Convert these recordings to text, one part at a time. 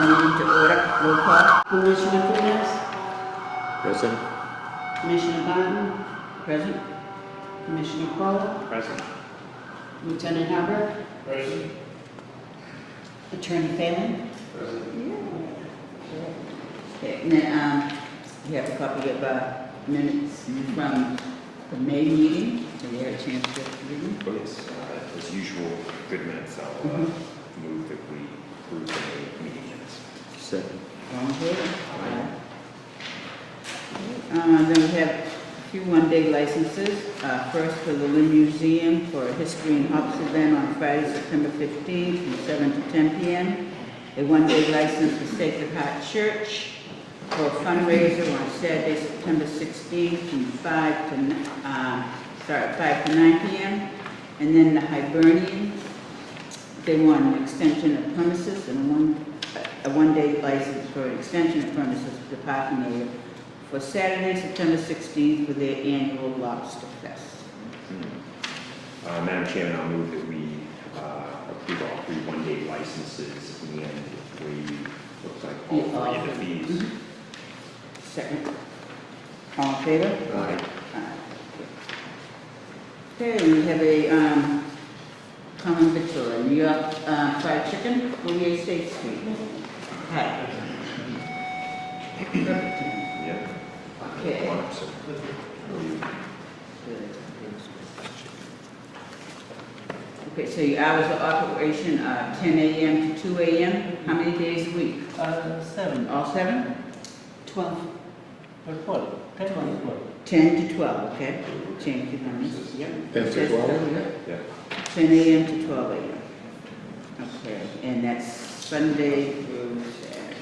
the meeting to order. Roll call. Commissioner Fernandez, Present. Commissioner Barton, Present. Commissioner Crowell, Present. Lieutenant Hubbard, Present. Attorney Phelan. Okay, and then, we have a copy of, minutes from the May meeting. Have you had a chance to read them? Oh, yes, as usual, good minutes. I'll move that we approve the meeting minutes. Second. All in favor? Then we have a few one-day licenses. First for the Lynn Museum for a History and Hops event on Friday, September 15th from 7 to 10 p.m. A one-day license for Sacred Heart Church for a fundraiser on Saturday, September 16th from 5 to 9 p.m. And then the Hibernian, they want an extension of premises and a one-day license for an extension of premises for the parking area for Saturday, September 16th for their annual Lobster Fest. Madam Chairman, I'll move that we approve all three one-day licenses and we, looks like all three of the fees. Second. All in favor? Aye. Okay, we have a common victual, New York fried chicken, 48 State Street. Hi. Perfect. Yeah. Okay. Okay, so your hours of operation are 10 a.m. to 2 a.m. How many days a week? 7. All 7? 12. Or 12. 10 or 12. 10 to 12, okay? Change your numbers. 10 to 12? Yeah. 10 a.m. to 12 a.m. Okay, and that's Sunday through Saturday.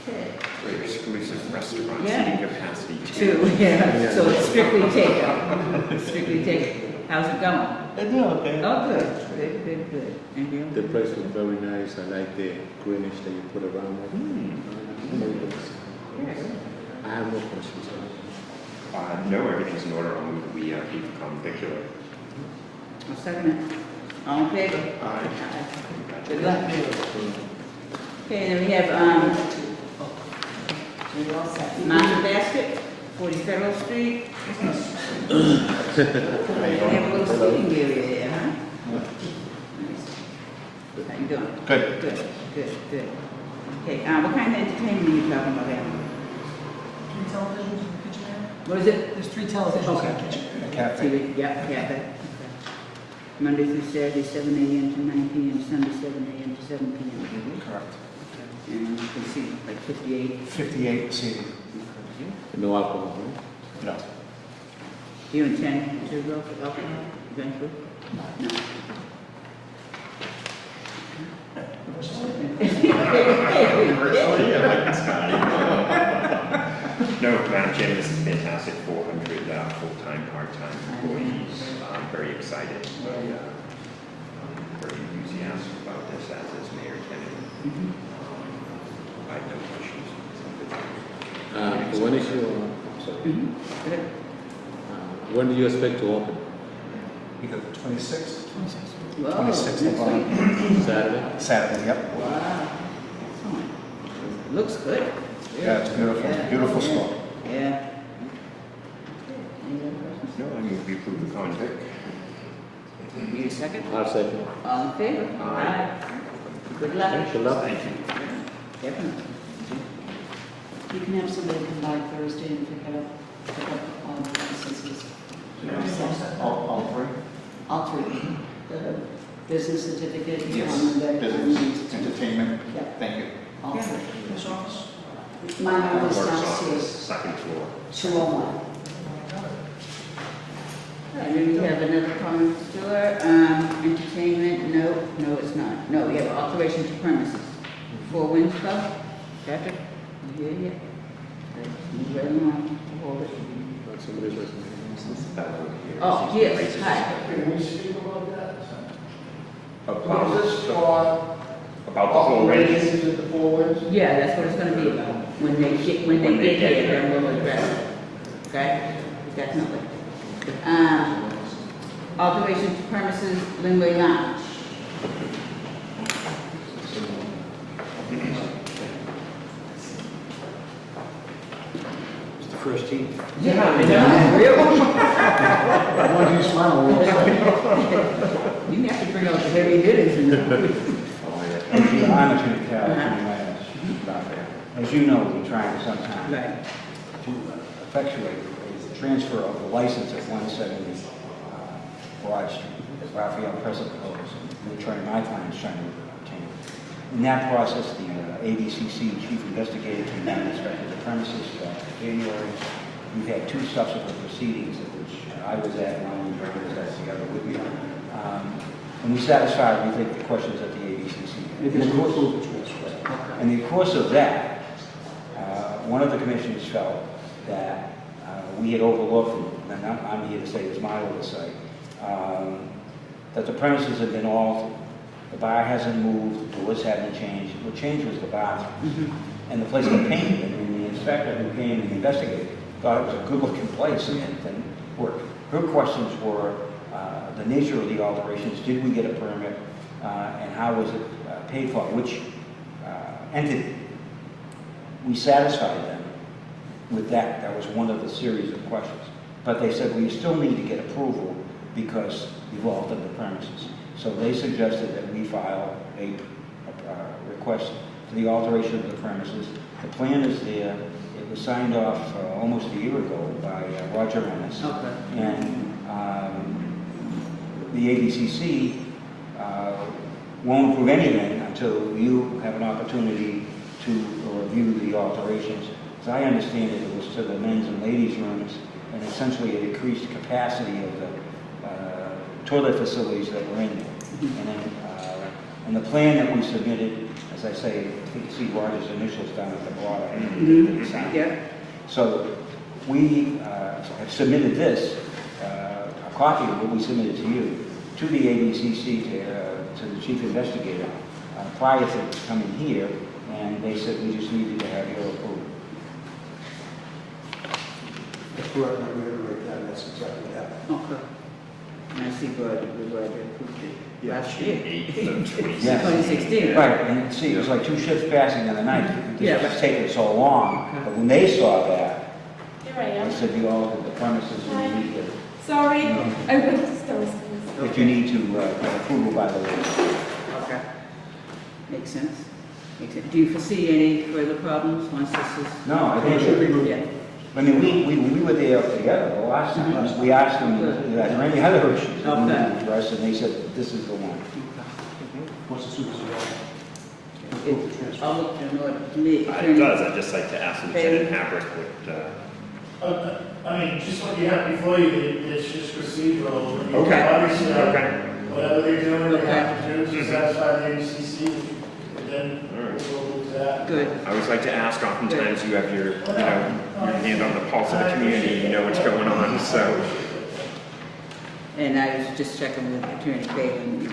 Okay. Very exclusive restaurant Yeah. seating capacity Two, yeah, so it's strictly takeout. Strictly takeout. How's it going? They're doing okay. Oh, good. And you? The place was very nice. I like the greenish that you put around it. Yes. I have no questions. No, everything's in order. I'll move that we keep the common vicular. I'll second it. All in favor? Aye. Good luck. Okay, then we have, You're all set. Market Basket, 40 Federal Street. They have a little seating area there, huh? Nice. How you doing? Good. Good. Okay, what kind of entertainment are you talking about there? 3 televisions in the kitchen area? What is it? There's 3 televisions in the kitchen. A cafe. TV, yeah, okay. Monday through Saturday, 7 a.m. to 9 p.m., Sunday, 7 a.m. to 7 p.m. Correct. And you can see like 58. 58 seating. No alcohol, No. Do you intend to go for alcohol eventually? No. Yeah, like this guy. No, Madam Chairman, this is fantastic. 400 full-time, part-time employees. I'm very excited. Very enthusiastic about this, as is Mayor Kennedy. I have no questions. when is your, sorry, Good. when do you expect to open? Either 26th? Whoa, 26th next of week. Saturday? Saturday, yep. Wow. Excellent. Looks good. Yeah, it's beautiful. Yeah. Beautiful store. Yeah. Any other questions? No, I move we approve the common vic. Need a second? I'll second. All in favor? Aye. Good luck. Good luck. Thank you. Definitely. You can have somebody come by Thursday and pick up all the licenses. All 3? All 3. The business certificate, Yes. common vic, Business, entertainment. Yeah. Thank you. all 3. This office? My number's Clerk's downstairs, office, second floor. 201. And then we have another common store, entertainment, no, it's not. No, we have alteration to premises. 4 Winds Club, Patrick, you here yet? Move right along, hold it. Somebody's listening. This fellow here. Oh, yes, hi. Can we speak about that? About Is this for about the full range. operations at the Four Winds? Yeah, that's what it's gonna be about. When they get here, then we'll address it. Okay? Definitely. Alteration to premises, Linway Lounge. first team. Yeah, really? One of you smile, we'll say. You have to bring out the heavy hitters in the I'm Attorney Cal, as you know, we're trying sometime Right. to effectuate the transfer of the license at 170 Broad Street, as Raphael present proposed. We're trying, my client's trying to obtain. In that process, the ABCC chief investigator came down and inspected the premises in January. We've had 2 subsequent proceedings at which I was at, and Ron was at together with me. And we satisfied, we think, the questions at the ABCC. In the course of that, one of the commissioners felt that we had overlooked, and I'm here to say it's my oversight, that the premises had been altered. The bar hasn't moved, the doors hadn't changed. What changed was the bathroom. And the place got painted, and the inspector who came and investigated thought it was a good-looking place, and it didn't work. Her questions were the nature of the alterations, did we get a permit, and how was it paid for, which entity. We satisfied them with that. That was one of the series of questions. But they said, we still need to get approval because we've altered the premises. So they suggested that we file a request for the alteration of the premises. The plan is there. It was signed off almost a year ago by Roger Ennis. Okay. And the ABCC won't approve anything until you have an opportunity to review the alterations. As I understand it, it was to the men's and ladies' rooms, and essentially it increased capacity of the toilet facilities that were in there. And the plan that we submitted, as I say, I think you see Roger's initials down at the bottom. Yeah. So we have submitted this, a copy of what we submitted to you, to the ABCC, to the chief investigator, prior to coming here, and they said we just needed to have your approval. That's correct, I reiterate that, that's exactly that. Okay. And I see Roger approved it last year. 8th of 2016. Yes. 2016. Right, and see, it was like 2 shifts passing in the night. Yeah, This was but- taking so long, but when they saw that, Here I they am. said you altered the premises and you need to, Sorry, No. I went to stores. that you need to have approval by the lady. Okay. Makes sense. Makes sense. Do you foresee any further problems once this is? No, I It think should be good. Yeah. I mean, we were there together the last time. We asked them, are there any other issues that we need to address? And they said, this is the one. What's the supervisor? I'll look to know what me. It does. I'd just like to ask Lieutenant Habrick what, I mean, just what you have before you, it's just procedural. You Okay. Obviously, Okay. whatever they're doing, they have to do to Mhm. satisfy the ABCC, and then All right. we'll move to that. Good. I always like to ask, oftentimes you have your hand on the pulse of the community, you know what's going on, so. And I was just checking with Attorney Phelan,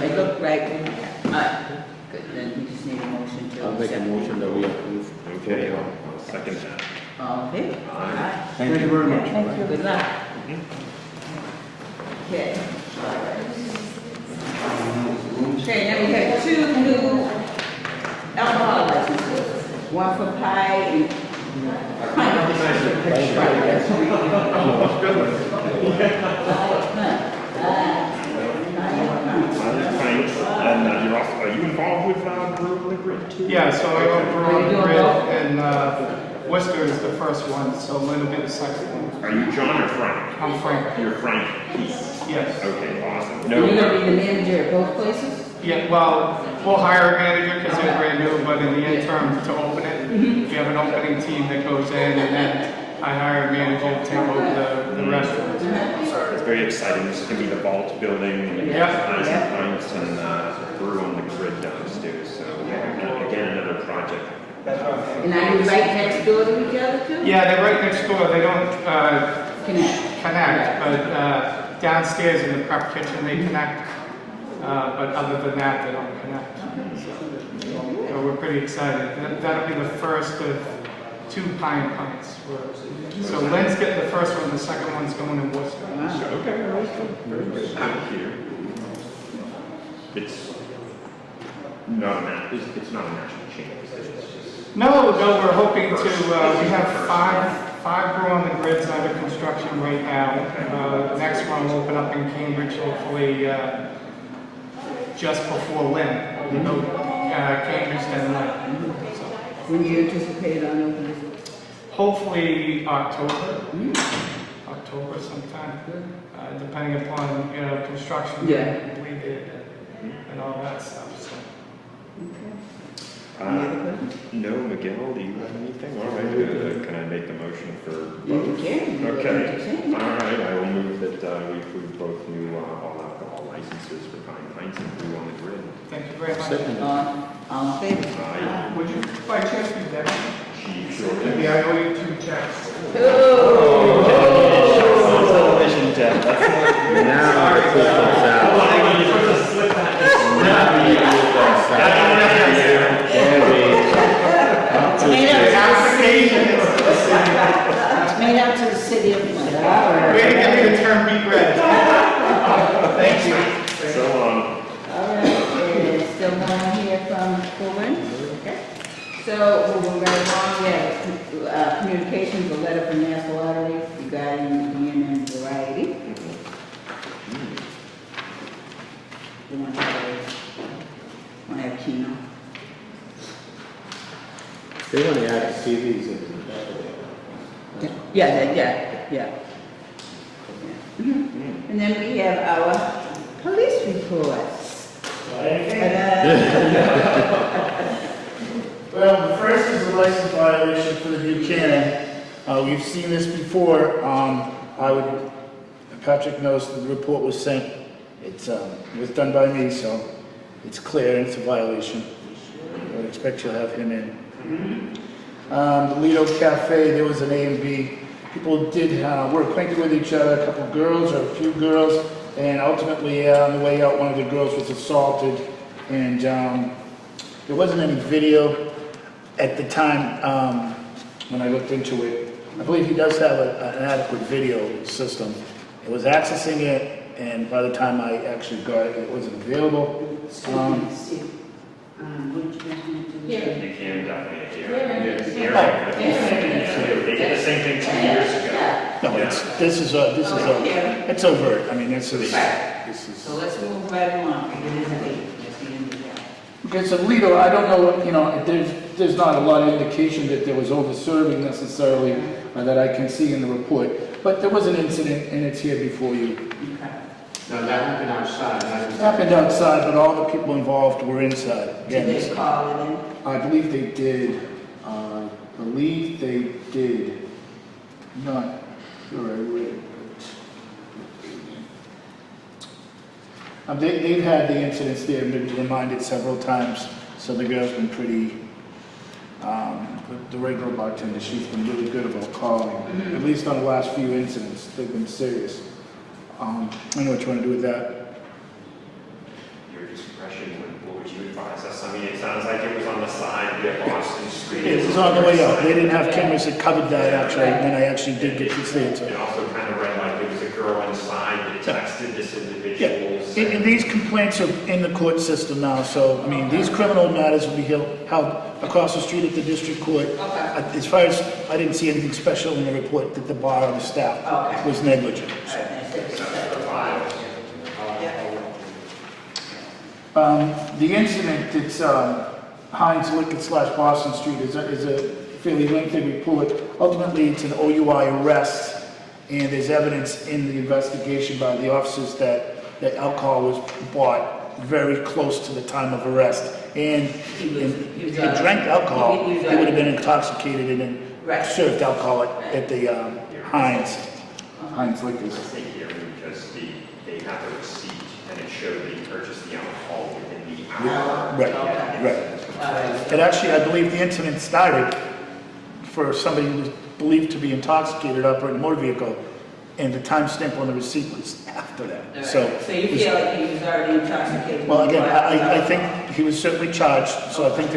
it looked right. Good, then we just need a motion to I'll make a accept. motion that we approve. Okay, I'll second that. All in favor? Aye. Thank Thank you very much. Good luck. Okay. Okay, now we have 2 new alcohol licenses. One for pie and And you're also, are you involved with Brew on the Grid too? Yeah, so I go Are you for doing Grid, both? and Worcester is the first one, so Lynn will be the second one. Are you John or Frank? I'm Frank. You're Frank Peace. Yes. Okay, awesome. you're gonna No, be the manager at both places? Yeah, well, we'll hire a manager because they're brand new, but in the interim to open it, we have an opening team that goes in, and then I hire a manager to take over the restaurant. it's very exciting. This is gonna be the vault building, and Yeah. Pies and Pints and Brew on the Grid downstairs. So again, another project. That's right. And are you right next door to each other too? Yeah, they're right next door. They don't Connect. connect, but downstairs in the prep kitchen, they connect. But other than that, they don't connect. So we're pretty excited. That'll be the first of 2 pie and pints. So Lynn's getting the first one, the second one's going in Worcester. Wow. Okay, very good. Thank you. It's not a national chain. It's just No, we're hoping to, we have five crew on the grids under construction right now. The next one will open up in Cambridge, hopefully, just before Lynn. Cambridge, then Lynn. So, When do you anticipate on opening? hopefully October. October sometime, depending upon, construction Yeah. being completed and all that stuff, so. Any other questions? No, Miguel, do you have anything? All right, good. Can I make the motion for You both? can. Okay, all right, I will move that we approve both new all alcohol licenses for Pine Pints and Brew on the Grid. Thank you very much. Second. All in favor? Aye. Would you, by chance, be there? Sure. Maybe I owe you 2 checks. Television, Jeff, that's Now the truth comes out. It's made up to the city of Lynn. Way to get me to turn beet red. Thank you. so long. All right, there's still no one here from Coolin? Okay. So, moving right along, we have communications, a letter from Mass Lottery regarding the union variety. We want to have Keno. They want to add TVs in. Yeah. And then we have our police reports. Well, the first is a license violation for the Buchanan. We've seen this before. Patrick knows that the report was sent. It was done by me, so it's clear and it's a violation. I would expect you'll have him in. The Lido Cafe, there was an A and B. People were acquainted with each other, a couple of girls or a few girls, and ultimately on the way out, one of the girls was assaulted, and there wasn't any video at the time when I looked into it. I believe he does have an adequate video system. It was accessing it, and by the time I actually got it, it wasn't available. Steve, what did you guys want to do? You can definitely hear. Yeah. They did the same thing 2 years ago. No, this is it's overt. I mean, this is. So let's move right along, it is an 8, that's the end of that. Okay, so Lido, I don't know, there's not a lot of indication that there was over-serving necessarily that I can see in the report, but there was an incident and it's here before you. Okay. No, that happened outside. It happened outside, but all the people involved were inside. Did Again, they call it in? I believe they did. Not sure I read it. They've had the incidents there and been reminded several times, so the girl's been pretty, the regular bartender, she's been really good about calling. At least on the last few incidents, they've been serious. I know what you want to do with that. Your discretion, what would you advise us? I mean, it sounds like it was on the side of Boston Street. It was on the way out. They didn't have cameras that covered that actually, and I actually did get to see it. It also kind of read like there was a girl inside that texted this individual. And these complaints are in the court system now, so, I mean, these criminal matters will be held across the street at the district court. Okay. As far as, I didn't see anything special in the report that the bar or the staff Okay. was negligent. The incident that's Heinz Liquor / Boston Street is a fairly lengthy report. Ultimately, it's an OUI arrest, and there's evidence in the investigation by the officers that alcohol was bought very close to the time of arrest. And if he drank alcohol, he would have been intoxicated and then served alcohol at the Heinz Liquors. I think here because they have a receipt and it showed they purchased the alcohol within the hour. Right. And actually, I believe the incident started for somebody who was believed to be intoxicated operating a motor vehicle, and the time stamp on the receipt was after that. So you feel like he was already intoxicated? Well, again, I think he was certainly charged, so I think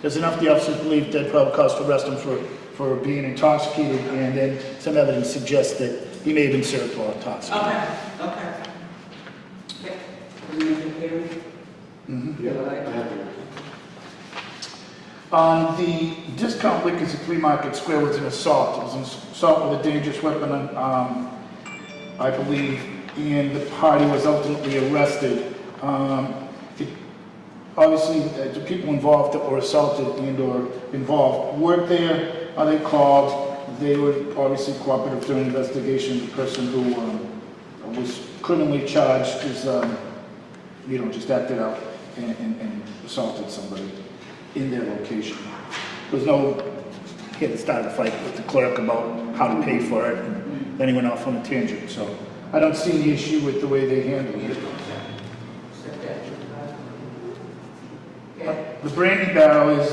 there's enough the officers believe that probably cause to arrest him for being intoxicated, and then some evidence suggests that he may have been served while intoxicated. Okay. Mm-hmm. Yeah, I have The discount liquors at Flea Market Square was an assault. It was an assault with a dangerous weapon, I believe, and the party was ultimately arrested. Obviously, the people involved that were assaulted and or involved weren't there. They called. They were obviously cooperative during the investigation. The person who was criminally charged is, just acted out and assaulted somebody in their location. There's no, he had to start a fight with the clerk about how to pay for it, and then he went off on a tangent. So I don't see any issue with the way they handled it. The brandy barrel is,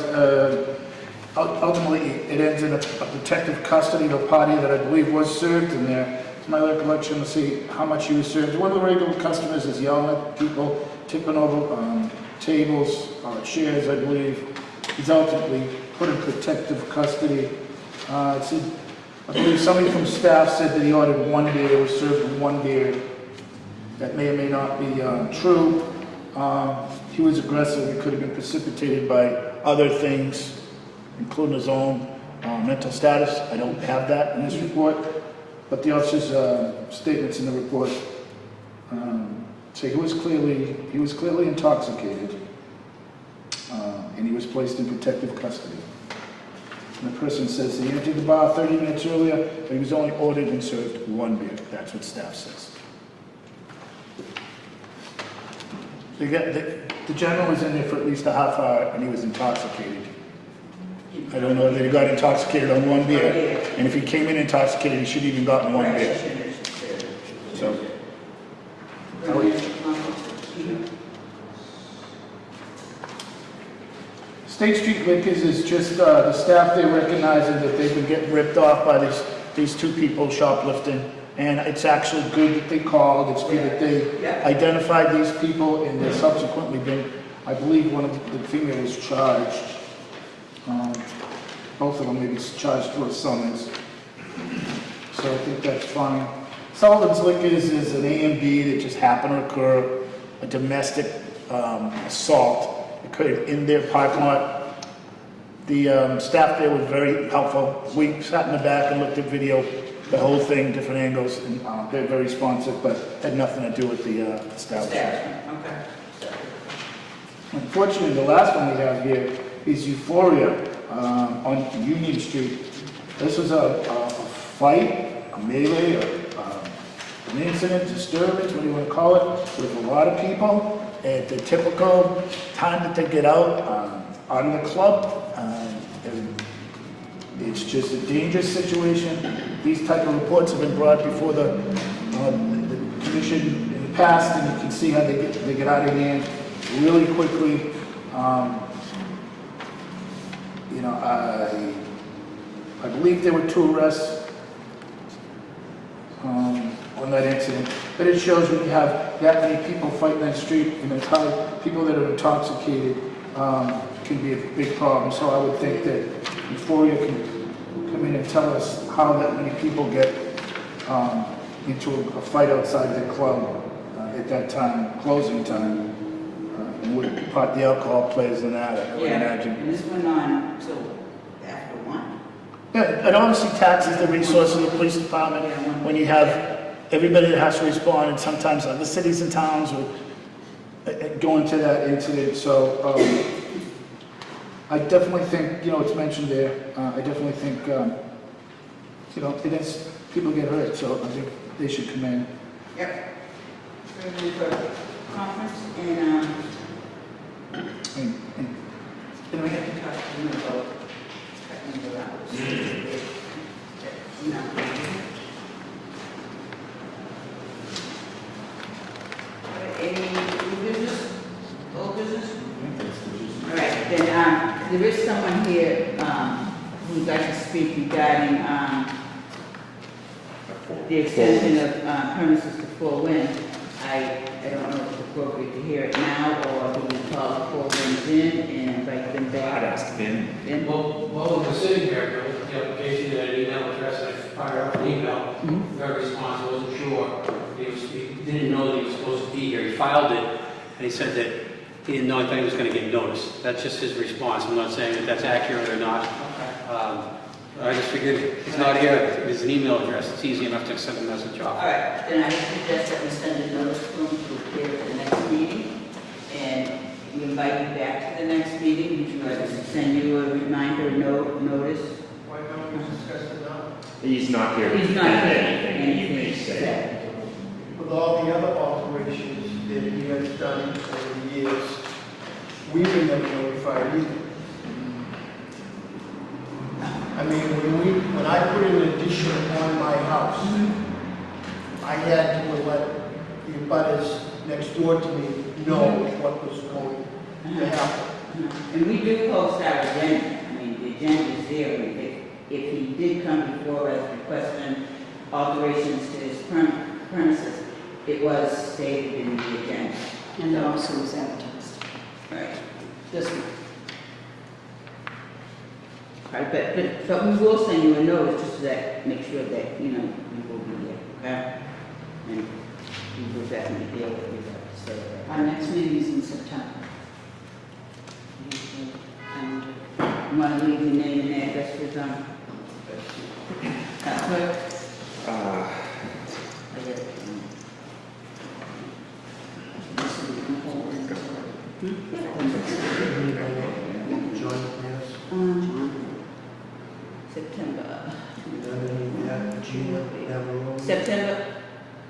ultimately, it ends in a protective custody of a party that I believe was served in there. It's my recollection to see how much he was served. One of the regular customers is yelling at people, tipping over tables, chairs, I believe. He's ultimately put in protective custody. I believe somebody from staff said that he ordered one beer, was served with one beer. That may or may not be true. He was aggressive. He could have been precipitated by other things, including his own mental status. I don't have that in this report, but the officer's statements in the report say he was clearly intoxicated, and he was placed in protective custody. And the person says that he entered the bar 30 minutes earlier, but he was only ordered and served one beer. That's what staff says. The general was in there for at least a half hour, and he was intoxicated. I don't know that he got intoxicated on one beer, and if he came in intoxicated, he should have even gotten one beer. So, State Street Liquors is just the staff there recognizing that they've been getting ripped off by these two people shoplifting. And it's actually good that they called. It's good that they identified these people, and they're subsequently been, I believe one of the females charged. Both of them may be charged for a summons. So I think that's fine. Sullivan's Liquors is an A&B that just happened to occur, a domestic assault occurred in their parking lot. The staff there was very helpful. We sat in the back and looked at video, the whole thing, different angles, and they're very responsive, but had nothing to do with the establishment. Okay. Unfortunately, the last one we have here is Euphoria on Union Street. This was a fight, a melee, an incident, disturbance, what do you want to call it, with a lot of people at the typical time that they get out of the club. It's just a dangerous situation. These type of reports have been brought before the commission in the past, and you can see how they get out of hand really quickly. I believe there were 2 arrests on that incident, but it shows when you have that many people fighting that street, and it's how people that are intoxicated can be a big problem. So I would think that Euphoria can come in and tell us how that many people get into a fight outside the club at that time, closing time. And what part the alcohol plays in that, I would imagine. And this went on till after 1. Yeah, it obviously taxes the resources of the police department when you have everybody that has to respond, and sometimes other cities and towns will go into that incident. So I definitely think, it's mentioned there, I definitely think, it is, people get hurt, so I think they should come in. Yep. We're going to go conference and then we have to talk to them about cutting the hours. Any new business? Old business? All right, then there is someone here who'd like to speak regarding the extension of premises to 4 Winds. I don't know if it's appropriate to hear it now, or do we call 4 Winds in and invite them I'd back? ask Vin. Well, we're sitting here, with the application, that an email address, I fired off an email, very responsive, wasn't sure. He didn't know that he was supposed to be here. He filed it, and he said that he didn't know, I thought he was going to get notice. That's just his response. I'm not saying that that's accurate or not. I just figured it's not here, there's an email address, it's easy enough to send a message All off. right, then I suggest that we send a notice to him to appear at the next meeting, and we invite you back to the next meeting. Would you like us to send you a reminder notice? Why don't we discuss it now? He's not here to He's not defend here. anything that you may say. said. With all the other alterations that he has done over the years, we were never notified either. I mean, when I put an addition on my house, I had to let the abutters next door to me know what was going to happen. And we do post our agenda. I mean, the agenda is there. And if he did come before us requesting alterations to his premises, it was stated in the agenda. And it also was advertised. Right. This one. Right, but we will send you a notice just so that, make sure that, you will be there, okay? And we will definitely deal with you, so. Our next meeting is in September. And You want to leave your name and address with them? Clerk? Joint plans, September, and then that Gina, Navarone. September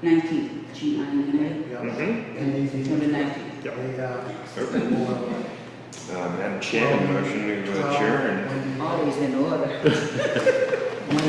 19th. G-I-N-A. Yeah. And September the, 19th. Madam Chair, motion to adjourn. Always in order. When